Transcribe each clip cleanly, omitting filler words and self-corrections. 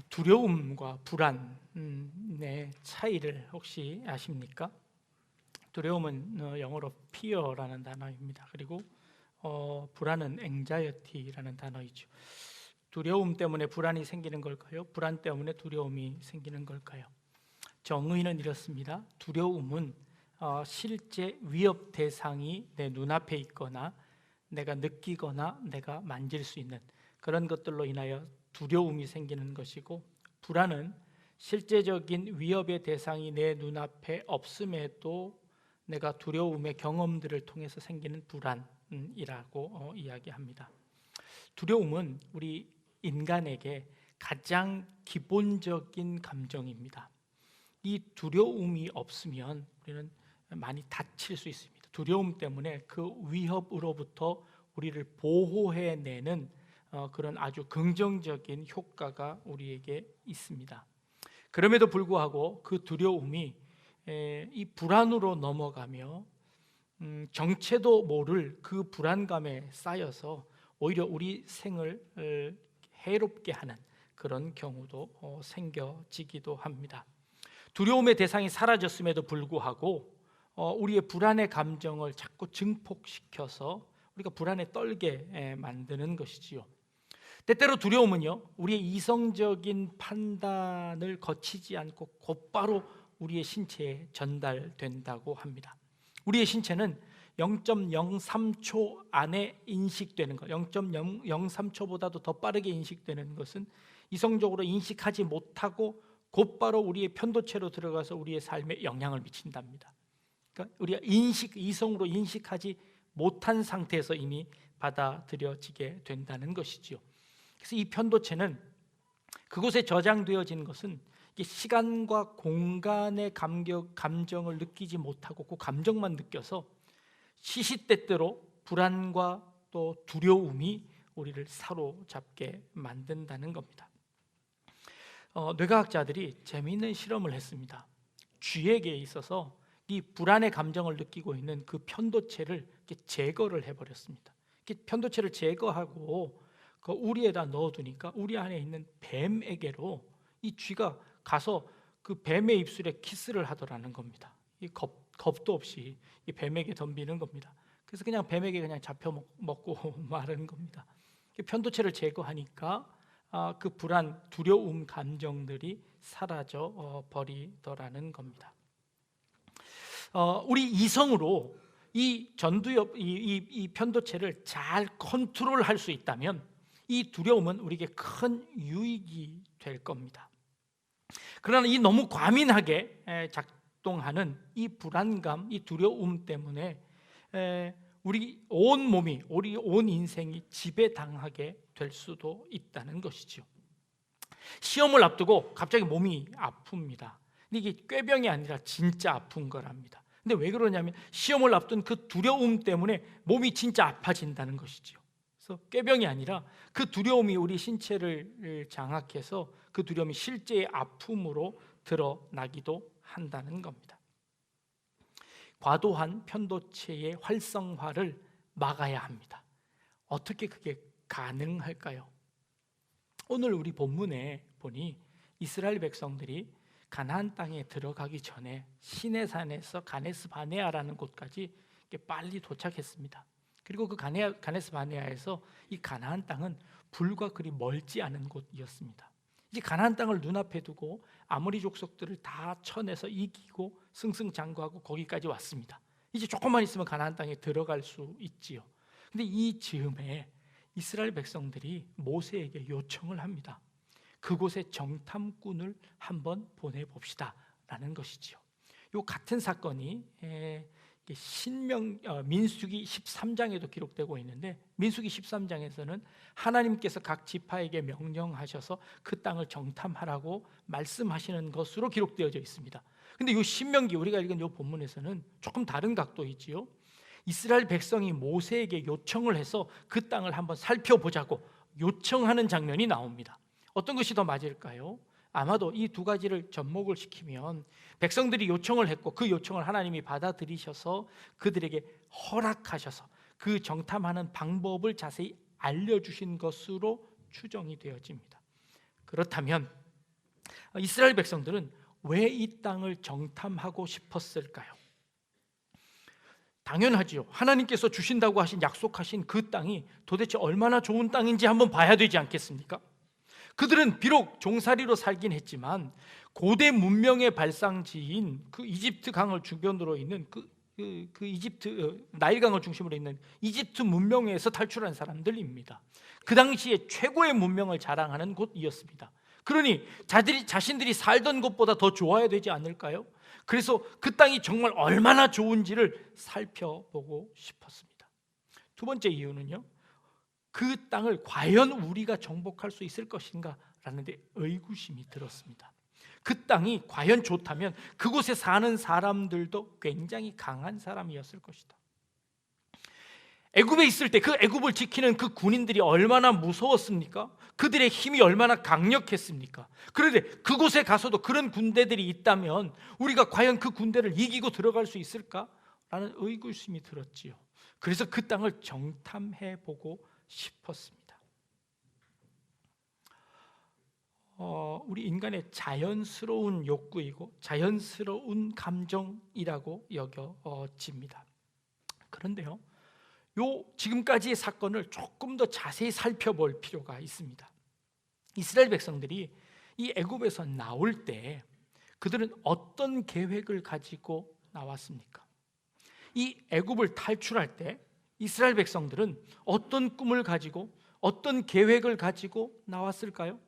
두려움과 불안의 차이를 혹시 아십니까? 두려움은 영어로 fear라는 단어입니다. 그리고 불안은 anxiety라는 단어이죠. 두려움 때문에 불안이 생기는 걸까요? 불안 때문에 두려움이 생기는 걸까요? 정의는 이렇습니다. 두려움은 실제 위협 대상이 내 눈앞에 있거나 내가 느끼거나 내가 만질 수 있는 그런 것들로 인하여 두려움이 생기는 것이고, 불안은 실제적인 위협의 대상이 내 눈앞에 없음에도 내가 두려움의 경험들을 통해서 생기는 불안이라고 이야기합니다. 두려움은 우리 인간에게 가장 기본적인 감정입니다. 이 두려움이 없으면 우리는 많이 다칠 수 있습니다. 두려움 때문에 그 위협으로부터 우리를 보호해내는 그런 아주 긍정적인 효과가 우리에게 있습니다. 그럼에도 불구하고 그 두려움이 이 불안으로 넘어가며 정체도 모를 그 불안감에 쌓여서 오히려 우리 생을 해롭게 하는 그런 경우도 생겨지기도 합니다. 두려움의 대상이 사라졌음에도 불구하고 우리의 불안의 감정을 자꾸 증폭시켜서 우리가 불안에 떨게 만드는 것이지요. 때때로 두려움은요, 우리의 이성적인 판단을 거치지 않고 곧바로 우리의 신체에 전달된다고 합니다. 우리의 신체는 0.03초 안에 인식되는 것, 0.03초보다도 더 빠르게 인식되는 것은 이성적으로 인식하지 못하고 곧바로 우리의 편도체로 들어가서 우리의 삶에 영향을 미친답니다. 그러니까 우리가 이성으로 인식하지 못한 상태에서 이미 받아들여지게 된다는 것이지요. 그래서 이 편도체는 그곳에 저장되어진 것은 시간과 공간의 감정을 느끼지 못하고 그 감정만 느껴서 시시때때로 불안과 또 두려움이 우리를 사로잡게 만든다는 겁니다. 뇌과학자들이 재미있는 실험을 했습니다. 쥐에게 있어서 이 불안의 감정을 느끼고 있는 그 편도체를 제거를 해버렸습니다. 편도체를 제거하고 그 우리에다 넣어두니까 우리 안에 있는 뱀에게로 이 쥐가 가서 그 뱀의 입술에 키스를 하더라는 겁니다. 이 겁도 없이 이 뱀에게 덤비는 겁니다. 그래서 그냥 뱀에게 그냥 잡혀 먹고 마는 겁니다. 편도체를 제거하니까 그 불안, 두려움 감정들이 사라져 버리더라는 겁니다. 우리 이성으로 이 전두엽, 이 편도체를 잘 컨트롤할 수 있다면 이 두려움은 우리에게 큰 유익이 될 겁니다. 그러나 이 너무 과민하게 작동하는 이 불안감, 이 두려움 때문에 우리 온 몸이, 우리 온 인생이 지배당하게 될 수도 있다는 것이죠. 시험을 앞두고 갑자기 몸이 아픕니다. 근데 이게 꾀병이 아니라 진짜 아픈 거랍니다. 근데 왜 그러냐면 시험을 앞둔 그 두려움 때문에 몸이 진짜 아파진다는 것이죠. 그래서 꾀병이 아니라 그 두려움이 우리 신체를 장악해서 그 두려움이 실제의 아픔으로 드러나기도 한다는 겁니다. 과도한 편도체의 활성화를 막아야 합니다. 어떻게 그게 가능할까요? 오늘 우리 본문에 보니 이스라엘 백성들이 가나안 땅에 들어가기 전에 시내산에서 가네스 바네아라는 곳까지 빨리 도착했습니다. 그리고 그 가네스 바네아에서 이 가나안 땅은 불과 그리 멀지 않은 곳이었습니다. 이제 가나안 땅을 눈앞에 두고 아모리 족속들을 다 쳐내서 이기고 승승장구하고 거기까지 왔습니다. 이제 조금만 있으면 가나안 땅에 들어갈 수 있지요. 근데 이 즈음에 이스라엘 백성들이 모세에게 요청을 합니다. 그곳에 정탐꾼을 한번 보내봅시다 라는 것이지요. 이 같은 사건이 민수기 13장에도 기록되고 있는데, 민수기 13장에서는 하나님께서 각 지파에게 명령하셔서 그 땅을 정탐하라고 말씀하시는 것으로 기록되어져 있습니다. 근데 이 신명기, 우리가 읽은 이 본문에서는 조금 다른 각도이지요. 이스라엘 백성이 모세에게 요청을 해서 그 땅을 한번 살펴보자고 요청하는 장면이 나옵니다. 어떤 것이 더 맞을까요? 아마도 이 두 가지를 접목을 시키면 백성들이 요청을 했고 그 요청을 하나님이 받아들이셔서 그들에게 허락하셔서 그 정탐하는 방법을 자세히 알려주신 것으로 추정이 되어집니다. 그렇다면 이스라엘 백성들은 왜 이 땅을 정탐하고 싶었을까요? 당연하지요. 하나님께서 주신다고 하신 약속하신 그 땅이 도대체 얼마나 좋은 땅인지 한번 봐야 되지 않겠습니까? 그들은 비록 종살이로 살긴 했지만 고대 문명의 발상지인 그 이집트 강을 주변으로 있는 이집트 나일강을 중심으로 있는 이집트 문명에서 탈출한 사람들입니다. 그 당시에 최고의 문명을 자랑하는 곳이었습니다. 그러니 자신들이 살던 곳보다 더 좋아야 되지 않을까요? 그래서 그 땅이 정말 얼마나 좋은지를 살펴보고 싶었습니다. 두 번째 이유는요, 그 땅을 과연 우리가 정복할 수 있을 것인가 라는 데 의구심이 들었습니다. 그 땅이 과연 좋다면 그곳에 사는 사람들도 굉장히 강한 사람이었을 것이다. 애굽에 있을 때 그 애굽을 지키는 그 군인들이 얼마나 무서웠습니까? 그들의 힘이 얼마나 강력했습니까? 그런데 그곳에 가서도 그런 군대들이 있다면 우리가 과연 그 군대를 이기고 들어갈 수 있을까? 라는 의구심이 들었지요. 그래서 그 땅을 정탐해 보고 싶었습니다. 우리 인간의 자연스러운 욕구이고 자연스러운 감정이라고 여겨집니다. 그런데요, 지금까지의 사건을 조금 더 자세히 살펴볼 필요가 있습니다. 이스라엘 백성들이 이 애굽에서 나올 때 그들은 어떤 계획을 가지고 나왔습니까? 이 애굽을 탈출할 때 이스라엘 백성들은 어떤 꿈을 가지고 어떤 계획을 가지고 나왔을까요?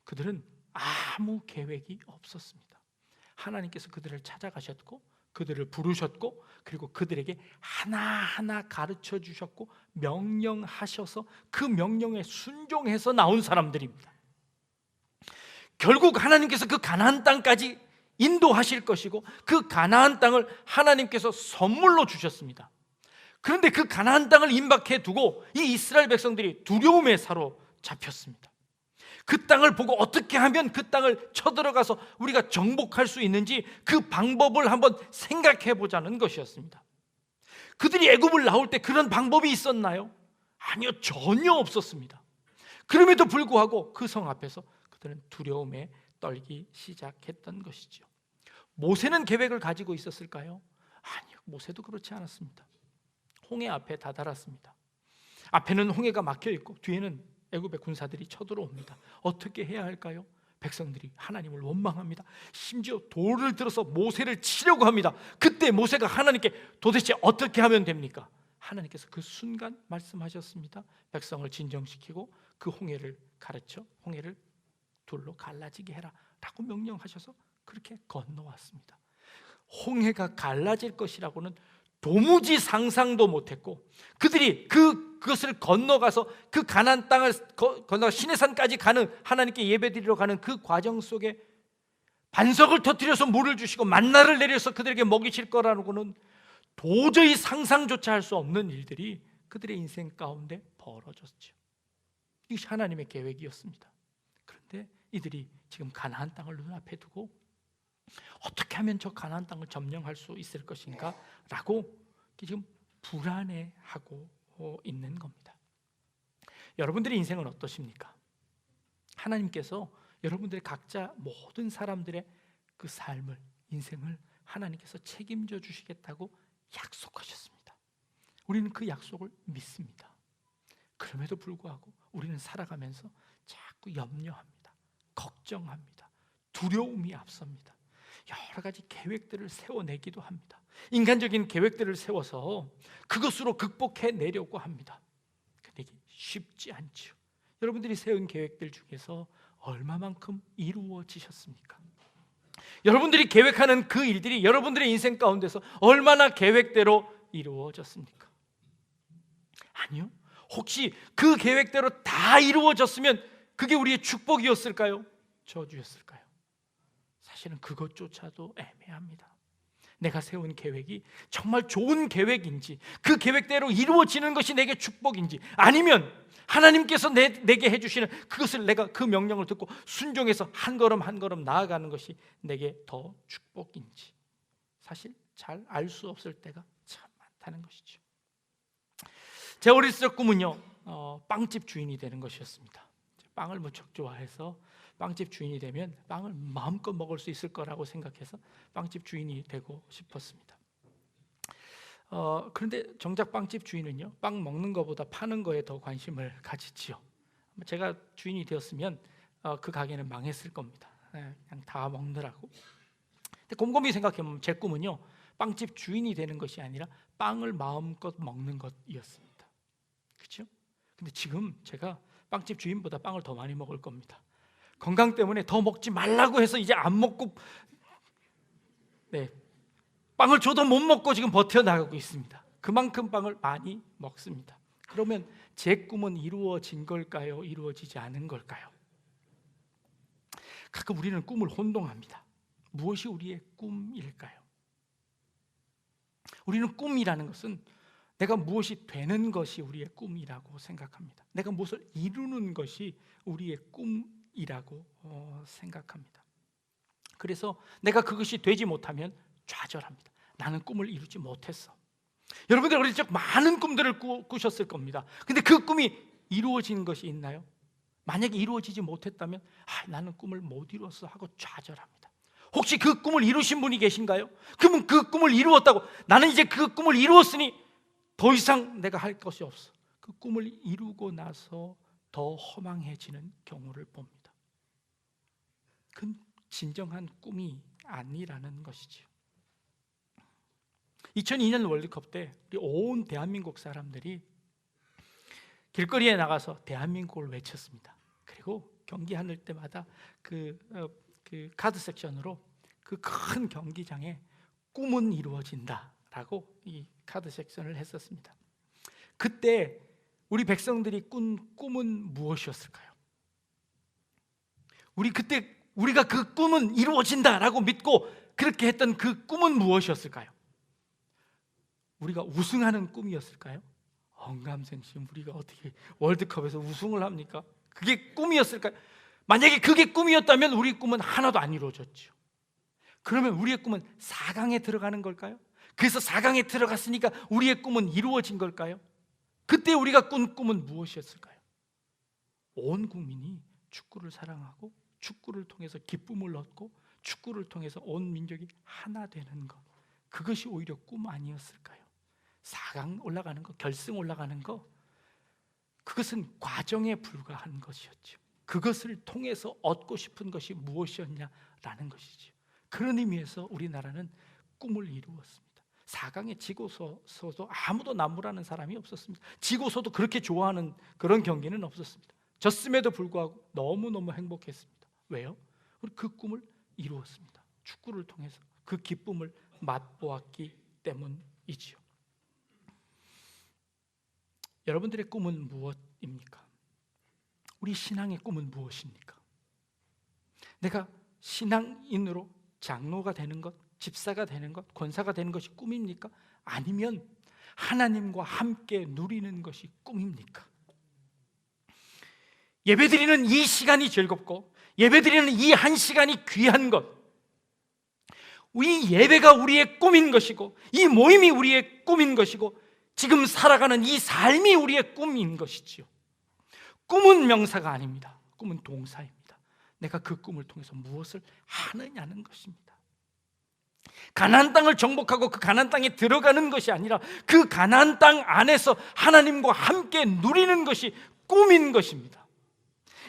그들은 아무 계획이 없었습니다. 하나님께서 그들을 찾아가셨고 그들을 부르셨고 그리고 그들에게 하나하나 가르쳐 주셨고 명령하셔서 그 명령에 순종해서 나온 사람들입니다. 결국 하나님께서 그 가나안 땅까지 인도하실 것이고 그 가나안 땅을 하나님께서 선물로 주셨습니다. 그런데 그 가나안 땅을 임박해 두고 이 이스라엘 백성들이 두려움에 사로잡혔습니다. 그 땅을 보고 어떻게 하면 그 땅을 쳐들어가서 우리가 정복할 수 있는지 그 방법을 한번 생각해 보자는 것이었습니다. 그들이 애굽을 나올 때 그런 방법이 있었나요? 아니요, 전혀 없었습니다. 그럼에도 불구하고 그 성 앞에서 그들은 두려움에 떨기 시작했던 것이죠. 모세는 계획을 가지고 있었을까요? 아니요, 모세도 그렇지 않았습니다. 홍해 앞에 다다랐습니다. 앞에는 홍해가 막혀 있고 뒤에는 애굽의 군사들이 쳐들어옵니다. 어떻게 해야 할까요? 백성들이 하나님을 원망합니다. 심지어 돌을 들어서 모세를 치려고 합니다. 그때 모세가 하나님께 도대체 어떻게 하면 됩니까? 하나님께서 그 순간 말씀하셨습니다. 백성을 진정시키고 그 홍해를 가르쳐 홍해를 둘로 갈라지게 해라 라고 명령하셔서 그렇게 건너왔습니다. 홍해가 갈라질 것이라고는 도무지 상상도 못했고 그들이 그것을 건너가서 그 가나안 땅을 건너가 시내산까지 가는 하나님께 예배드리러 가는 그 과정 속에 반석을 터뜨려서 물을 주시고 만나를 내려서 그들에게 먹이실 거라고는 도저히 상상조차 할 수 없는 일들이 그들의 인생 가운데 벌어졌죠. 이것이 하나님의 계획이었습니다. 그런데 이들이 지금 가나안 땅을 눈앞에 두고 어떻게 하면 저 가나안 땅을 점령할 수 있을 것인가? 라고 지금 불안해하고 있는 겁니다. 여러분들의 인생은 어떠십니까? 하나님께서 여러분들의 각자 모든 사람들의 그 삶을, 인생을 하나님께서 책임져 주시겠다고 약속하셨습니다. 우리는 그 약속을 믿습니다. 그럼에도 불구하고 우리는 살아가면서 자꾸 염려합니다. 걱정합니다. 두려움이 앞섭니다. 여러 가지 계획들을 세워내기도 합니다. 인간적인 계획들을 세워서 그것으로 극복해내려고 합니다. 근데 이게 쉽지 않죠. 여러분들이 세운 계획들 중에서 얼마만큼 이루어지셨습니까? 여러분들이 계획하는 그 일들이 여러분들의 인생 가운데서 얼마나 계획대로 이루어졌습니까? 아니요. 혹시 그 계획대로 다 이루어졌으면 그게 우리의 축복이었을까요? 저주였을까요? 사실은 그것조차도 애매합니다. 내가 세운 계획이 정말 좋은 계획인지 그 계획대로 이루어지는 것이 내게 축복인지 아니면 하나님께서 내게 해주시는 그것을 내가 그 명령을 듣고 순종해서 한 걸음 한 걸음 나아가는 것이 내게 더 축복인지 사실 잘 알 수 없을 때가 참 많다는 것이죠. 제 어렸을 적 꿈은요 빵집 주인이 되는 것이었습니다. 빵을 무척 좋아해서 빵집 주인이 되면 빵을 마음껏 먹을 수 있을 거라고 생각해서 빵집 주인이 되고 싶었습니다. 그런데 정작 빵집 주인은요, 빵 먹는 것보다 파는 거에 더 관심을 가지지요. 제가 주인이 되었으면 그 가게는 망했을 겁니다. 그냥 다 먹느라고. 근데 곰곰이 생각해보면 제 꿈은요, 빵집 주인이 되는 것이 아니라 빵을 마음껏 먹는 것이었습니다. 그렇죠? 근데 지금 제가 빵집 주인보다 빵을 더 많이 먹을 겁니다. 건강 때문에 더 먹지 말라고 해서 이제 안 먹고, 빵을 줘도 못 먹고 지금 버텨나가고 있습니다. 그만큼 빵을 많이 먹습니다. 그러면 제 꿈은 이루어진 걸까요? 이루어지지 않은 걸까요? 가끔 우리는 꿈을 혼동합니다. 무엇이 우리의 꿈일까요? 우리는 꿈이라는 것은 내가 무엇이 되는 것이 우리의 꿈이라고 생각합니다. 내가 무엇을 이루는 것이 우리의 꿈이라고 생각합니다. 그래서 내가 그것이 되지 못하면 좌절합니다. 나는 꿈을 이루지 못했어. 여러분들 어릴 적 많은 꿈들을 꾸셨을 겁니다. 근데 그 꿈이 이루어진 것이 있나요? 만약에 이루어지지 못했다면 나는 꿈을 못 이루었어 하고 좌절합니다. 혹시 그 꿈을 이루신 분이 계신가요? 그러면 그 꿈을 이루었다고, 나는 이제 그 꿈을 이루었으니 더 이상 내가 할 것이 없어. 그 꿈을 이루고 나서 더 허망해지는 경우를 봅니다. 그건 진정한 꿈이 아니라는 것이지요. 2002년 월드컵 때 우리 온 대한민국 사람들이 길거리에 나가서 대한민국을 외쳤습니다. 그리고 경기할 때마다 그 카드 섹션으로 그 큰 경기장에 꿈은 이루어진다라고 이 카드 섹션을 했었습니다. 그때 우리 백성들이 꾼 꿈은 무엇이었을까요? 우리가 그 꿈은 이루어진다라고 믿고 그렇게 했던 그 꿈은 무엇이었을까요? 우리가 우승하는 꿈이었을까요? 언감생심, 우리가 어떻게 월드컵에서 우승을 합니까? 그게 꿈이었을까요? 만약에 그게 꿈이었다면 우리 꿈은 하나도 안 이루어졌죠. 그러면 우리의 꿈은 4강에 들어가는 걸까요? 그래서 4강에 들어갔으니까 우리의 꿈은 이루어진 걸까요? 그때 우리가 꾼 꿈은 무엇이었을까요? 온 국민이 축구를 사랑하고 축구를 통해서 기쁨을 얻고 축구를 통해서 온 민족이 하나 되는 것, 그것이 오히려 꿈 아니었을까요? 4강 올라가는 것, 결승 올라가는 것, 그것은 과정에 불과한 것이었죠. 그것을 통해서 얻고 싶은 것이 무엇이었냐라는 것이죠. 그런 의미에서 우리나라는 꿈을 이루었습니다. 4강에 지고서도 아무도 나무라는 사람이 없었습니다. 지고서도 그렇게 좋아하는 그런 경기는 없었습니다. 졌음에도 불구하고 너무너무 행복했습니다. 왜요? 우리 그 꿈을 이루었습니다. 축구를 통해서 그 기쁨을 맛보았기 때문이지요. 여러분들의 꿈은 무엇입니까? 우리 신앙의 꿈은 무엇입니까? 내가 신앙인으로 장로가 되는 것, 집사가 되는 것, 권사가 되는 것이 꿈입니까? 아니면 하나님과 함께 누리는 것이 꿈입니까? 예배드리는 이 시간이 즐겁고 예배드리는 이 한 시간이 귀한 것, 이 예배가 우리의 꿈인 것이고 이 모임이 우리의 꿈인 것이고 지금 살아가는 이 삶이 우리의 꿈인 것이지요. 꿈은 명사가 아닙니다. 꿈은 동사입니다. 내가 그 꿈을 통해서 무엇을 하느냐는 것입니다. 가나안 땅을 정복하고 그 가나안 땅에 들어가는 것이 아니라 그 가나안 땅 안에서 하나님과 함께 누리는 것이 꿈인 것입니다.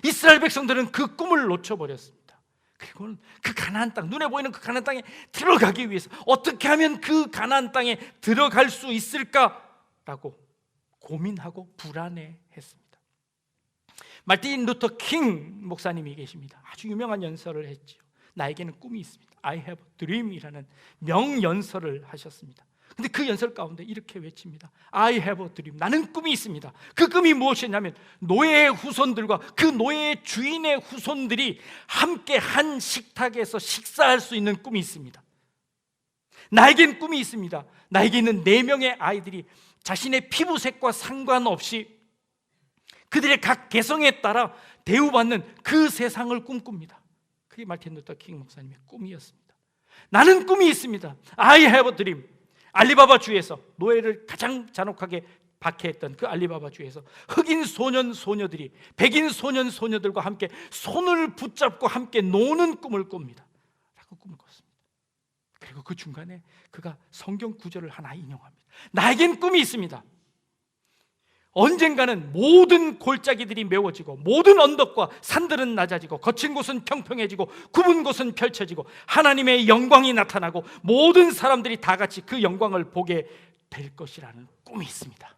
이스라엘 백성들은 그 꿈을 놓쳐버렸습니다. 그리고 그 가나안 땅, 눈에 보이는 그 가나안 땅에 들어가기 위해서 어떻게 하면 그 가나안 땅에 들어갈 수 있을까라고 고민하고 불안해했습니다. 마틴 루터 킹 목사님이 계십니다. 아주 유명한 연설을 했죠. 나에게는 꿈이 있습니다. I have a dream이라는 명연설을 하셨습니다. 근데 그 연설 가운데 이렇게 외칩니다. I have a dream. 나는 꿈이 있습니다. 그 꿈이 무엇이냐면 노예의 후손들과 그 노예의 주인의 후손들이 함께 한 식탁에서 식사할 수 있는 꿈이 있습니다. 나에겐 꿈이 있습니다. 나에게 있는 4명의 아이들이 자신의 피부색과 상관없이 그들의 각 개성에 따라 대우받는 그 세상을 꿈꿉니다. 그게 마틴 루터 킹 목사님의 꿈이었습니다. 나는 꿈이 있습니다. I have a dream. 알리바바 주에서 노예를 가장 잔혹하게 박해했던 그 알리바바 주에서 흑인 소년 소녀들이 백인 소년 소녀들과 함께 손을 붙잡고 함께 노는 꿈을 꿉니다 라고 꿈을 꿨습니다. 그리고 그 중간에 그가 성경 구절을 하나 인용합니다. 나에겐 꿈이 있습니다. 언젠가는 모든 골짜기들이 메워지고 모든 언덕과 산들은 낮아지고 거친 곳은 평평해지고 굽은 곳은 펼쳐지고 하나님의 영광이 나타나고 모든 사람들이 다 같이 그 영광을 보게 될 것이라는 꿈이 있습니다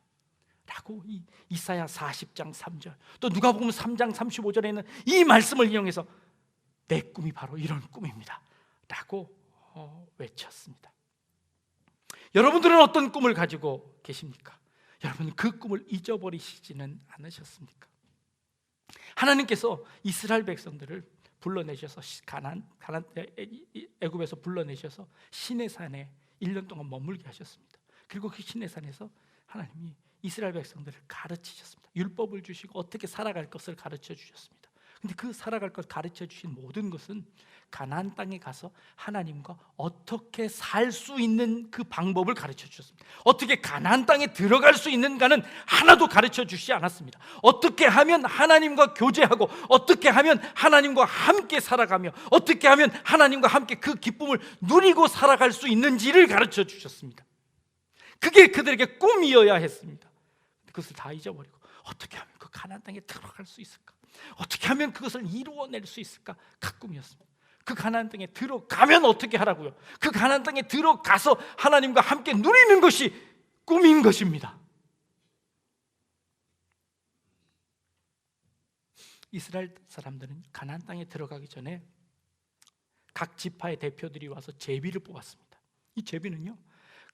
라고 이사야 40장 3절 또 누가복음 3장 35절에는 이 말씀을 이용해서 내 꿈이 바로 이런 꿈입니다 라고 외쳤습니다. 여러분들은 어떤 꿈을 가지고 계십니까? 여러분 그 꿈을 잊어버리시지는 않으셨습니까? 하나님께서 이스라엘 백성들을 불러내셔서 애굽에서 불러내셔서 시내산에 1년 동안 머물게 하셨습니다. 그리고 그 시내산에서 하나님이 이스라엘 백성들을 가르치셨습니다. 율법을 주시고 어떻게 살아갈 것을 가르쳐 주셨습니다. 근데 그 살아갈 것 가르쳐 주신 모든 것은 가나안 땅에 가서 하나님과 어떻게 살 수 있는 그 방법을 가르쳐 주셨습니다. 어떻게 가나안 땅에 들어갈 수 있는가는 하나도 가르쳐 주시지 않았습니다. 어떻게 하면 하나님과 교제하고 어떻게 하면 하나님과 함께 살아가며 어떻게 하면 하나님과 함께 그 기쁨을 누리고 살아갈 수 있는지를 가르쳐 주셨습니다. 그게 그들에게 꿈이어야 했습니다. 그것을 다 잊어버리고 어떻게 하면 그 가나안 땅에 들어갈 수 있을까? 어떻게 하면 그것을 이루어낼 수 있을까? 그 꿈이었습니다. 그 가나안 땅에 들어가면 어떻게 하라고요? 그 가나안 땅에 들어가서 하나님과 함께 누리는 것이 꿈인 것입니다. 이스라엘 사람들은 가나안 땅에 들어가기 전에 각 지파의 대표들이 와서 제비를 뽑았습니다. 이 제비는요,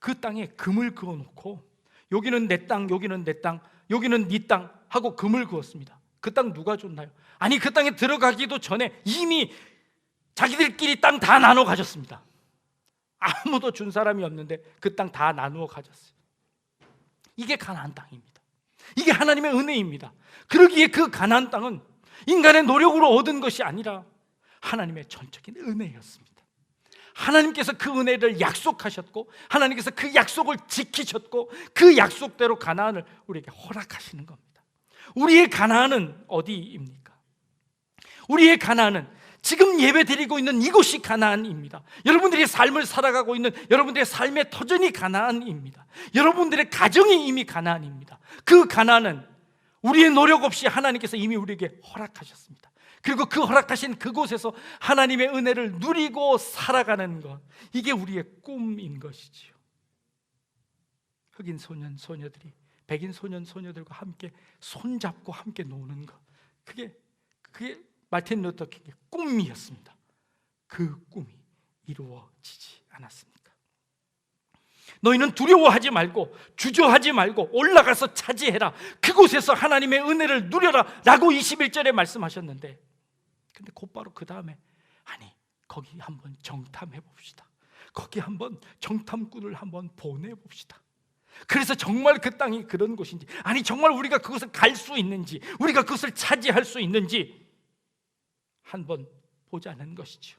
그 땅에 금을 그어놓고 여기는 내 땅, 여기는 내 땅, 여기는 네 땅 하고 금을 그었습니다. 그 땅 누가 줬나요? 아니 그 땅에 들어가기도 전에 이미 자기들끼리 땅 다 나눠 가졌습니다. 아무도 준 사람이 없는데 그 땅 다 나누어 가졌어요. 이게 가나안 땅입니다. 이게 하나님의 은혜입니다. 그러기에 그 가나안 땅은 인간의 노력으로 얻은 것이 아니라 하나님의 전적인 은혜였습니다. 하나님께서 그 은혜를 약속하셨고 하나님께서 그 약속을 지키셨고 그 약속대로 가나안을 우리에게 허락하시는 겁니다. 우리의 가나안은 어디입니까? 우리의 가나안은 지금 예배드리고 있는 이곳이 가나안입니다. 여러분들이 삶을 살아가고 있는 여러분들의 삶의 터전이 가나안입니다. 여러분들의 가정이 이미 가나안입니다. 그 가나안은 우리의 노력 없이 하나님께서 이미 우리에게 허락하셨습니다. 그리고 그 허락하신 그곳에서 하나님의 은혜를 누리고 살아가는 것, 이게 우리의 꿈인 것이지요. 흑인 소년 소녀들이 백인 소년 소녀들과 함께 손잡고 함께 노는 것, 그게 마틴 루터 킹의 꿈이었습니다. 그 꿈이 이루어지지 않았습니까? 너희는 두려워하지 말고 주저하지 말고 올라가서 차지해라. 그곳에서 하나님의 은혜를 누려라 라고 21절에 말씀하셨는데, 근데 곧바로 그 다음에 아니 거기 한번 정탐해 봅시다. 거기 한번 정탐꾼을 한번 보내봅시다. 그래서 정말 그 땅이 그런 곳인지, 아니 정말 우리가 그것을 갈 수 있는지, 우리가 그것을 차지할 수 있는지 한번 보자는 것이죠.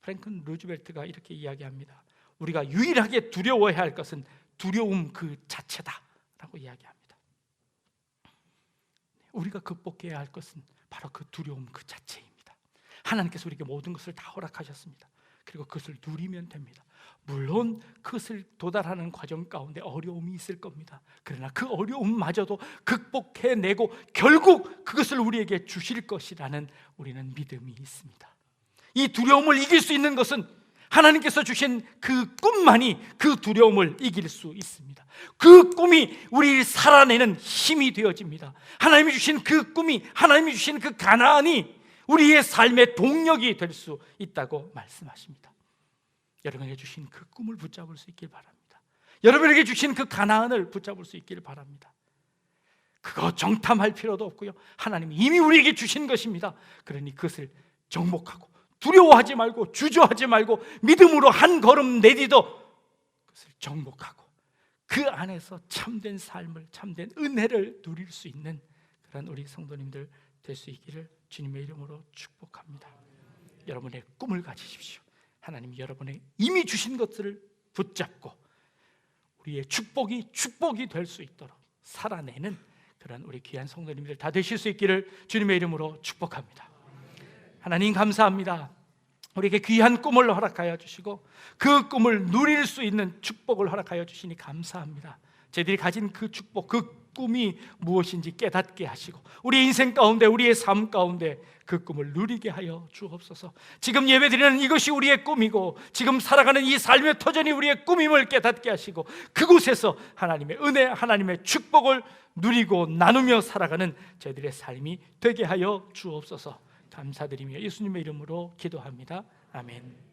프랭클린 루즈벨트가 이렇게 이야기합니다. 우리가 유일하게 두려워해야 할 것은 두려움 그 자체다 라고 이야기합니다. 우리가 극복해야 할 것은 바로 그 두려움 그 자체입니다. 하나님께서 우리에게 모든 것을 다 허락하셨습니다. 그리고 그것을 누리면 됩니다. 물론 그것을 도달하는 과정 가운데 어려움이 있을 겁니다. 그러나 그 어려움마저도 극복해내고 결국 그것을 우리에게 주실 것이라는 우리는 믿음이 있습니다. 이 두려움을 이길 수 있는 것은 하나님께서 주신 그 꿈만이 그 두려움을 이길 수 있습니다. 그 꿈이 우리를 살아내는 힘이 되어집니다. 하나님이 주신 그 꿈이, 하나님이 주신 그 가나안이 우리의 삶의 동력이 될 수 있다고 말씀하십니다. 여러분에게 주신 그 꿈을 붙잡을 수 있길 바랍니다. 여러분에게 주신 그 가나안을 붙잡을 수 있길 바랍니다. 그거 정탐할 필요도 없고요, 하나님이 이미 우리에게 주신 것입니다. 그러니 그것을 정복하고 두려워하지 말고 주저하지 말고 믿음으로 한 걸음 내딛어 그것을 정복하고 그 안에서 참된 삶을, 참된 은혜를 누릴 수 있는 그런 우리 성도님들 될 수 있기를 주님의 이름으로 축복합니다. 여러분의 꿈을 가지십시오. 하나님이 여러분의 이미 주신 것들을 붙잡고 우리의 축복이 될 수 있도록 살아내는 그런 우리 귀한 성도님들 다 되실 수 있기를 주님의 이름으로 축복합니다. 하나님 감사합니다. 우리에게 귀한 꿈을 허락하여 주시고 그 꿈을 누릴 수 있는 축복을 허락하여 주시니 감사합니다. 저희들이 가진 그 축복, 그 꿈이 무엇인지 깨닫게 하시고 우리 인생 가운데, 우리의 삶 가운데 그 꿈을 누리게 하여 주옵소서. 지금 예배드리는 이것이 우리의 꿈이고 지금 살아가는 이 삶의 터전이 우리의 꿈임을 깨닫게 하시고 그곳에서 하나님의 은혜, 하나님의 축복을 누리고 나누며 살아가는 저희들의 삶이 되게 하여 주옵소서. 감사드리며 예수님의 이름으로 기도합니다. 아멘.